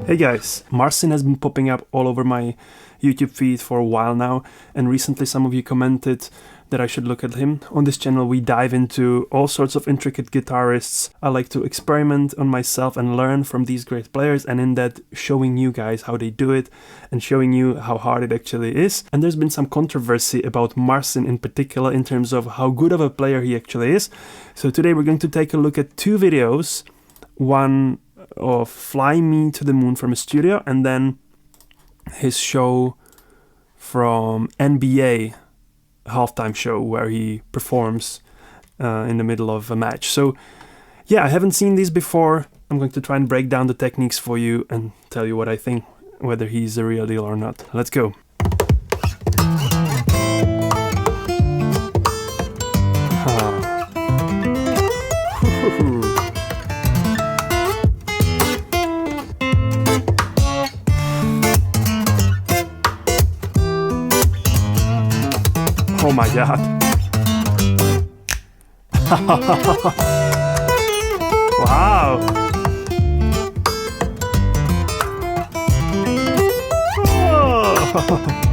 Hey guys, Marcin has been popping up all over my YouTube feed for a while now, and recently some of you commented that I should look at him. On this channel we dive into all sorts of intricate guitarists. I like to experiment on myself and learn from these great players, and in that showing you guys how they do it and showing you how hard it actually is. And there's been some controversy about Marcin in particular in terms of how good of a player he actually is. So today we're going to take a look at two videos. One of Fly Me to the Moon from a studio, and then his show from NBA halftime show where he performs in the middle of a match. So yeah, I haven't seen these before. I'm going to try and break down the techniques for you and tell you what I think, whether he's a real deal or not. Let's go. Oh my god. Wow. Oh.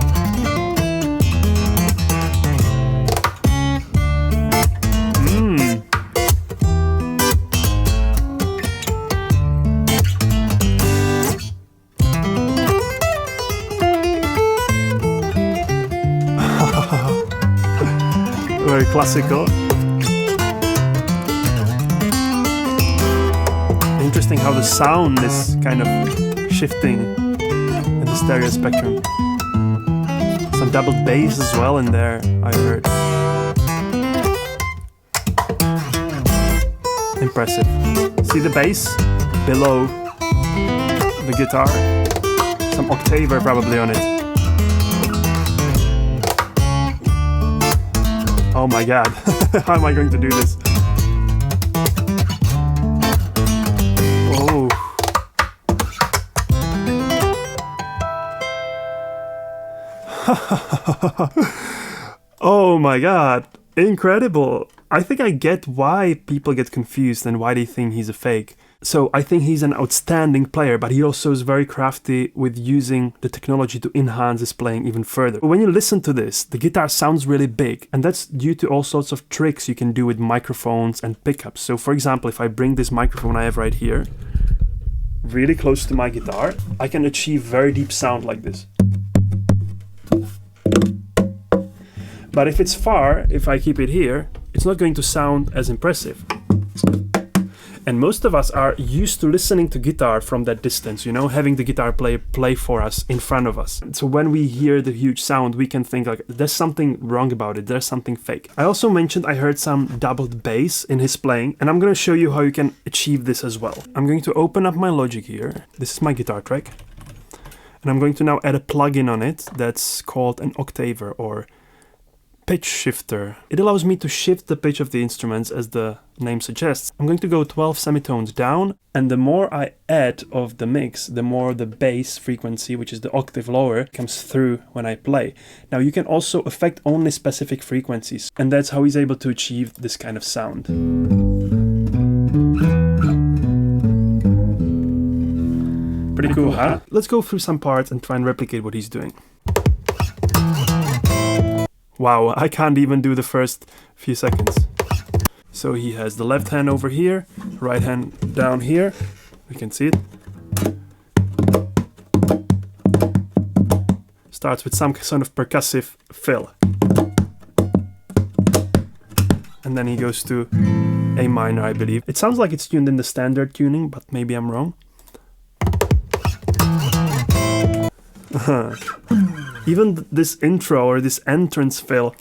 Very classical. Interesting how the sound is kind of shifting in the stereo spectrum. Some double bass as well in there, I heard. Impressive. See the bass below the guitar? Some octaver probably on it. Oh my god, how am I going to do this? Oh. Oh my god, incredible. I think I get why people get confused and why they think he's a fake. So I think he's an outstanding player, but he also is very crafty with using the technology to enhance his playing even further. When you listen to this, the guitar sounds really big, and that's due to all sorts of tricks you can do with microphones and pickups. So for example, if I bring this microphone I have right here really close to my guitar, I can achieve very deep sound like this. But if it's far, if I keep it here, it's not going to sound as impressive. And most of us are used to listening to guitar from that distance, you know, having the guitar player play for us in front of us. So when we hear the huge sound, we can think like, there's something wrong about it, there's something fake. I also mentioned I heard some doubled bass in his playing, and I'm going to show you how you can achieve this as well. I'm going to open up my Logic here. This is my guitar track. And I'm going to now add a plugin on it that's called an octaver or pitch shifter. It allows me to shift the pitch of the instruments as the name suggests. I'm going to go 12 semitones down, and the more I add of the mix, the more the bass frequency, which is the octave lower, comes through when I play. Now you can also affect only specific frequencies, and that's how he's able to achieve this kind of sound. Pretty cool, huh? Let's go through some parts and try and replicate what he's doing. Wow, I can't even do the first few seconds. So he has the left hand over here, right hand down here. We can see it. Starts with some sort of percussive fill. And then he goes to A minor, I believe. It sounds like it's tuned in the standard tuning, but maybe I'm wrong. Even this intro or this entrance fill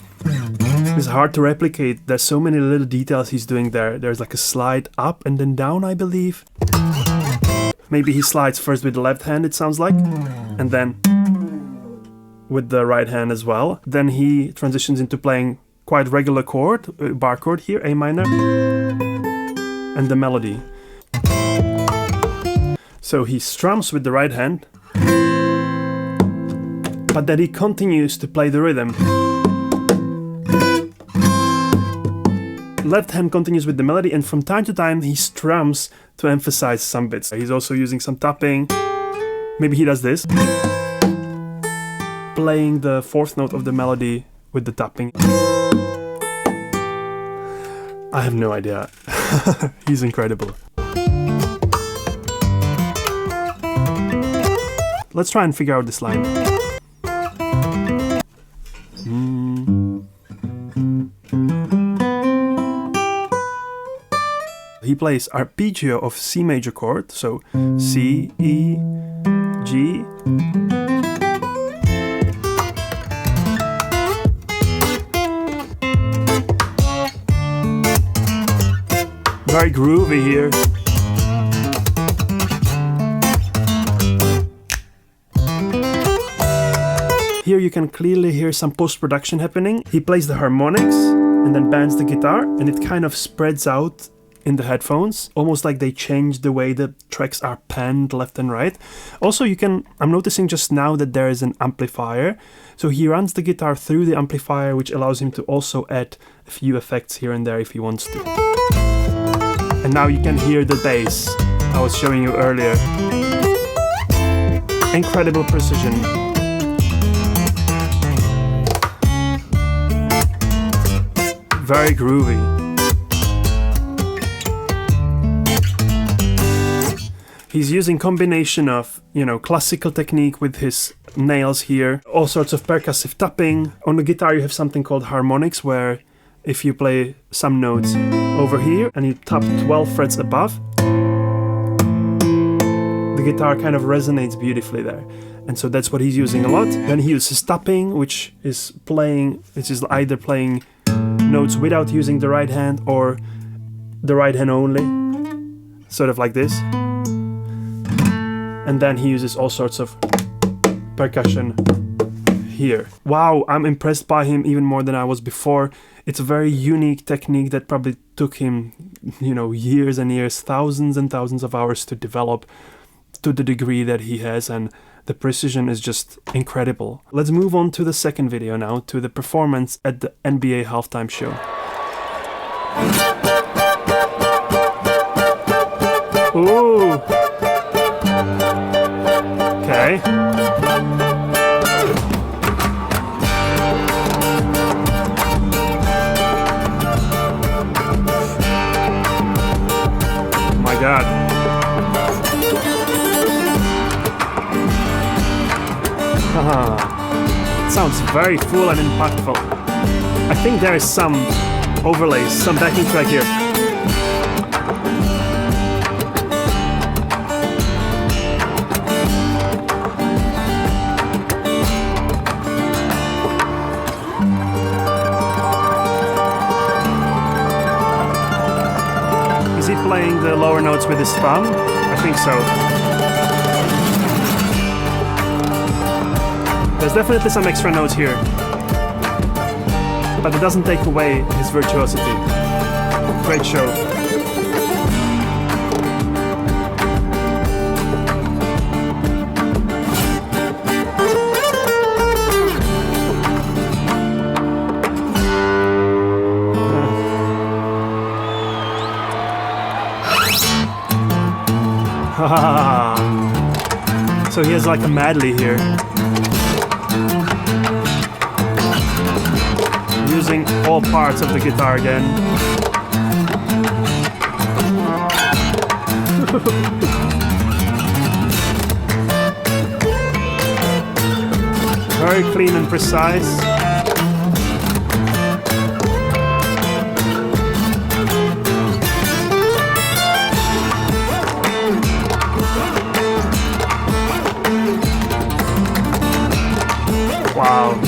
is hard to replicate. There's so many little details he's doing there. There's like a slide up and then down, I believe. Maybe he slides first with the left hand, it sounds like, and then with the right hand as well. Then he transitions into playing quite regular chord, bar chord here, A minor, and the melody. So he strums with the right hand, but then he continues to play the rhythm. Left hand continues with the melody, and from time to time he strums to emphasize some bits. He's also using some tapping Maybe he does this. Playing the fourth note of the melody with the tapping. I have no idea. He's incredible. Let's try and figure out this line. He plays arpeggio of C major chord, so C, E, G. Very groovy here. Here you can clearly hear some post-production happening. He plays the harmonics and then bends the guitar, and it kind of spreads out in the headphones, almost like they change the way the tracks are panned left and right. Also, I'm noticing just now that there is an amplifier, so he runs the guitar through the amplifier, which allows him to also add a few effects here and there if he wants to. And now you can hear the bass I was showing you earlier. Incredible precision. Very groovy. He's using combination of, classical technique with his nails here, all sorts of percussive tapping. On the guitar you have something called harmonics, where if you play some notes over here and you tap 12 frets above, the guitar kind of resonates beautifully there. And so that's what he's using a lot. Then he uses tapping, which is either playing notes without using the right hand or the right hand only, sort of like this. And then he uses all sorts of percussion here. Wow, I'm impressed by him even more than I was before. It's a very unique technique that probably took him, years and years, thousands and thousands of hours to develop to the degree that he has, and the precision is just incredible. Let's move on to the second video now, to the performance at the NBA halftime show. Ooh! Okay. My God. It sounds very full and impactful. I think there is some overlays, some backing track here. Is he playing the lower notes with his thumb? I think so. There's definitely some extra notes here, but it doesn't take away his virtuosity. Great show. So he has like a medley here. Using all parts of the guitar again. Very clean and precise. Wow.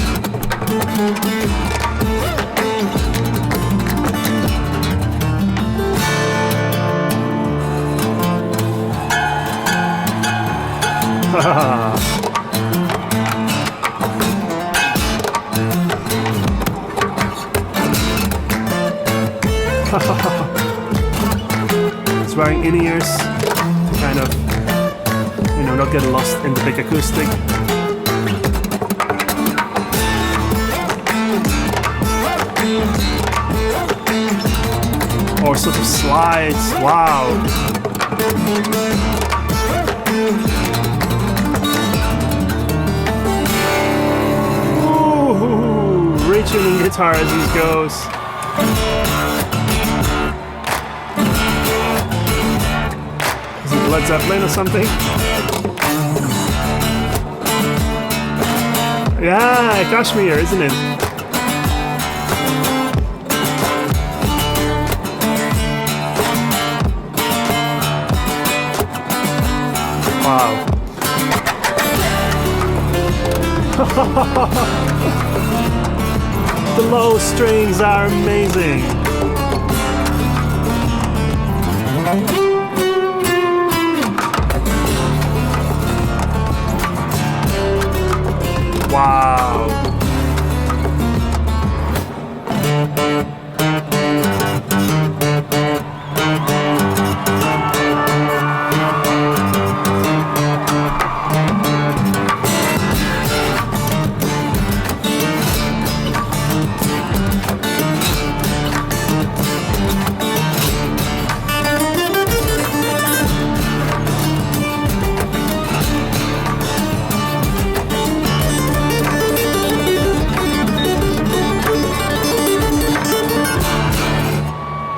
It's wearing in-ears to kind of, not get lost in the big acoustic. Or sort of slides, wow. Ooh, retuning guitar as he goes. Is it Led Zeppelin or something? Yeah, Kashmir, isn't it? Wow. The low strings are amazing. Wow.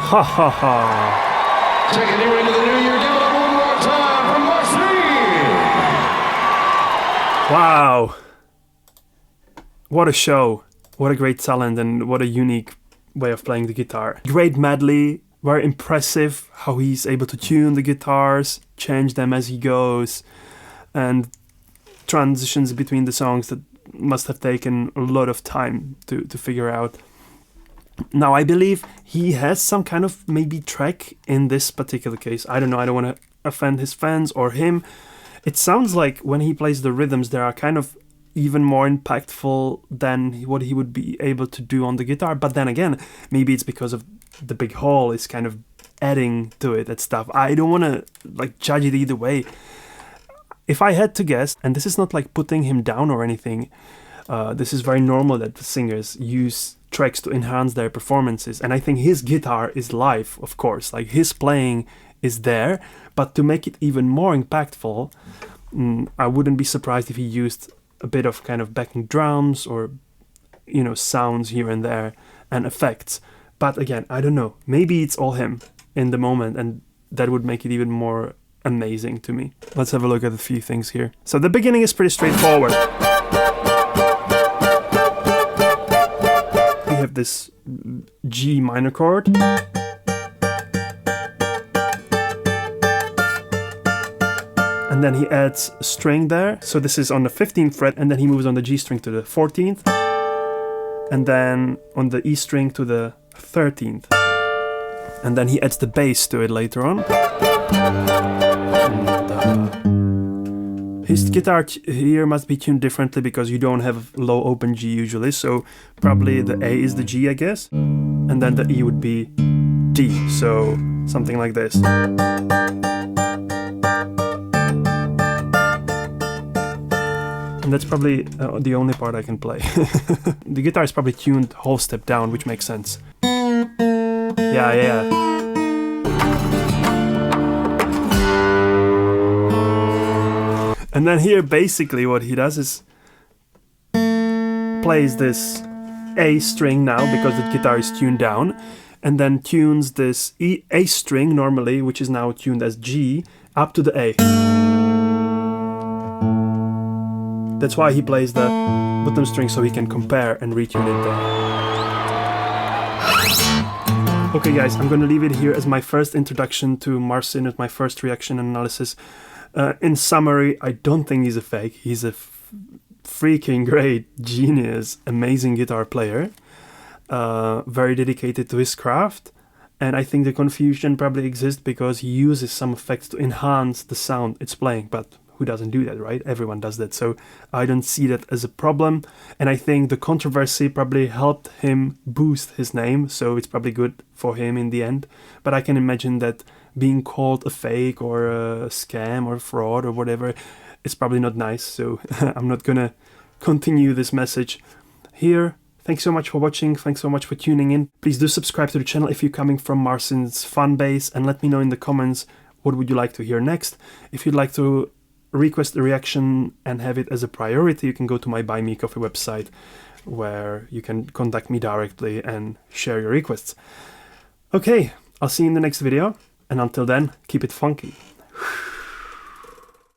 Ha ha ha. Taking you into the new year, give it up one more time for Marcin! Wow. What a show. What a great talent and what a unique way of playing the guitar. Great medley, very impressive how he's able to tune the guitars, change them as he goes, and transitions between the songs that must have taken a lot of time to figure out. Now, I believe he has some kind of maybe track in this particular case. I don't know, I don't want to offend his fans or him. It sounds like when he plays the rhythms, they are kind of even more impactful than what he would be able to do on the guitar. But then again, maybe it's because of the big hole is kind of adding to it and stuff. I don't want to like judge it either way. If I had to guess, and this is not like putting him down or anything, this is very normal that singers use tracks to enhance their performances, and I think his guitar is live, of course, like his playing is there, but to make it even more impactful, I wouldn't be surprised if he used a bit of kind of backing drums or, you know, sounds here and there and effects. But again, I don't know, maybe it's all him in the moment, and that would make it even more amazing to me. Let's have a look at a few things here. So the beginning is pretty straightforward. Have this G minor chord, and then he adds a string there, so this is on the 15th fret, and then he moves on the G string to the 14th, and then on the E string to the 13th, and then he adds the bass to it later on. His guitar here must be tuned differently because you don't have low open G usually, so probably the A is the G, I guess, and then the E would be D, so something like this. And that's probably the only part I can play. The guitar is probably tuned whole step down, which makes sense. Yeah. And then here, basically, what he does is plays this A string now because the guitar is tuned down, and then tunes this A string normally, which is now tuned as G, up to the A. That's why he plays the bottom string, so he can compare and retune it there. Okay guys, I'm gonna leave it here as my first introduction to Marcin, as my first reaction and analysis. In summary, I don't think he's a fake. He's a freaking great, genius, amazing guitar player. Very dedicated to his craft. And I think the confusion probably exists because he uses some effects to enhance the sound it's playing. But who doesn't do that, right? Everyone does that. So I don't see that as a problem. And I think the controversy probably helped him boost his name. So it's probably good for him in the end. But I can imagine that being called a fake or a scam or fraud or whatever is probably not nice. So I'm not gonna continue this message here. Thanks so much for watching. Thanks so much for tuning in. Please do subscribe to the channel if you're coming from Marcin's fan base, and let me know in the comments what would you like to hear next. If you'd like to request a reaction and have it as a priority, you can go to my Buy Me Coffee website, where you can contact me directly and share your requests. Okay, I'll see you in the next video, and until then, keep it funky.